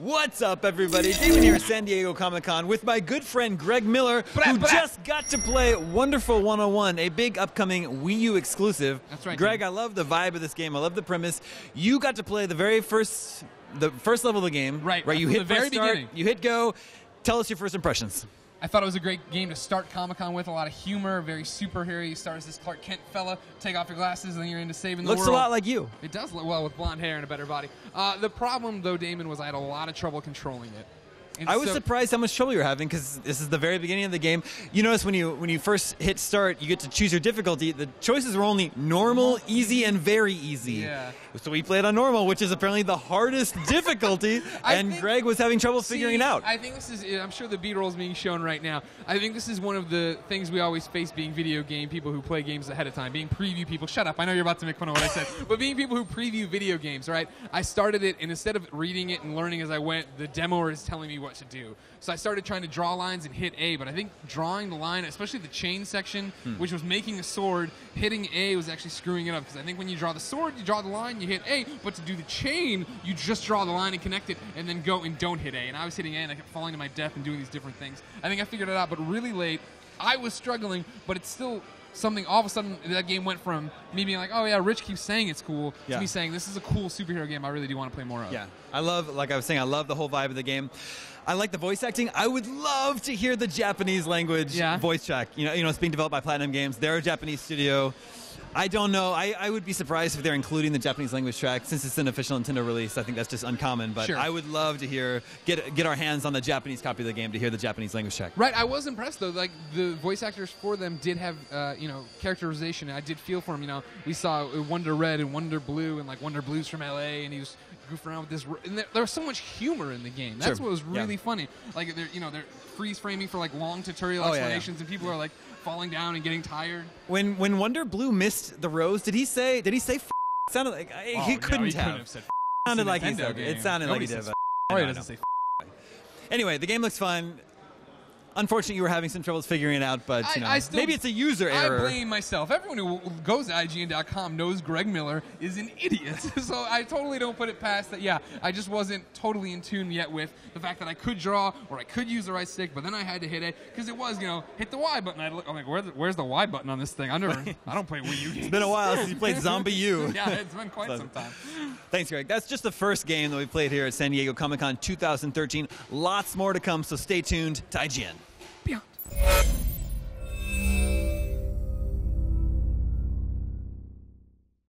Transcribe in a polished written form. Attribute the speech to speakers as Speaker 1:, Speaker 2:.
Speaker 1: What's up, everybody? Damon here at San Diego Comic-Con with my good friend Greg Miller, who just got to play Wonderful 101, a big upcoming Wii U exclusive.
Speaker 2: That's right,
Speaker 1: Greg, I love the vibe of this game. I love the premise. You got to play the first level of the game.
Speaker 2: Right.
Speaker 1: You hit
Speaker 2: the very
Speaker 1: start,
Speaker 2: beginning.
Speaker 1: you hit go. Tell us your first impressions.
Speaker 2: I thought it was a great game to start Comic-Con with. A lot of humor, very superhero. You start as this Clark Kent fella, take off your glasses, and then you're into saving the world.
Speaker 1: Looks a lot like you.
Speaker 2: It does look well with blonde hair and a better body. The problem, though, Damon, was I had a lot of trouble controlling it. And
Speaker 1: I was surprised how much trouble you were having because this is the very beginning of the game. You notice when you first hit start, you get to choose your difficulty. The choices were only normal, easy, and very easy.
Speaker 2: Yeah.
Speaker 1: So we played on normal, which is apparently the hardest difficulty, and Greg was having trouble figuring it out.
Speaker 2: I think this is, I'm sure the B-roll is being shown right now. I think this is one of the things we always face being video game people who play games ahead of time, being preview people. Shut up, I know you're about to make fun of what I said. But being people who preview video games, right? I started it, and instead of reading it and learning as I went, the demoer is telling me what to do. So I started trying to draw lines and hit A, but I think drawing the line, especially the chain section, which was making a sword, hitting A was actually screwing it up. Because I think when you draw the sword, you draw the line, you hit A, but to do the chain, you just draw the line and connect it, and then go and don't hit A. And I was hitting A, and I kept falling to my death and doing these different things. I think I figured it out, but really late, I was struggling, but it's still something. All of a sudden, that game went from me being like, oh yeah, Rich keeps saying it's cool, to me saying, this is a cool superhero game I really do want to play more of.
Speaker 1: Yeah, I love, like I was saying, I love the whole vibe of the game. I like the voice acting. I would love to hear the Japanese language voice track. You know, it's being developed by Platinum Games. They're a Japanese studio. I don't know. I would be surprised if they're including the Japanese language track since it's an official Nintendo release. I think that's just uncommon. But I would love to get our hands on the Japanese copy of the game to hear the Japanese language track.
Speaker 2: Right. I was impressed though. Like the voice actors for them did have characterization. I did feel for them. You know, we saw Wonder Red and Wonder Blue, and like Wonder Blue's from LA, and he was goofing around with this. And there was so much humor in the game. That's what was really funny. Like they're freeze framing for like long tutorial explanations, and people are like falling down and getting tired.
Speaker 1: When Wonder Blue missed the rose, did he say F***? It sounded like he couldn't have
Speaker 2: said F***.
Speaker 1: It sounded like he said it. It sounded like he did.
Speaker 2: Oh, he doesn't say F***.
Speaker 1: Anyway, the game looks fun. Unfortunately, you were having some troubles figuring it out, but maybe it's a user error.
Speaker 2: I blame myself. Everyone who goes to IGN.com knows Greg Miller is an idiot. So I totally don't put it past that. Yeah, I just wasn't totally in tune yet with the fact that I could draw or I could use the right stick, but then I had to hit it because it was, hit the Y button. I'm like, where's the Y button on this thing? I don't play Wii U games.
Speaker 1: It's been a while since you played Zombie U.
Speaker 2: Yeah, it's been quite some time.
Speaker 1: Thanks, Greg. That's just the first game that we played here at San Diego Comic-Con 2013. Lots more to come, so stay tuned to IGN.
Speaker 2: Beyond.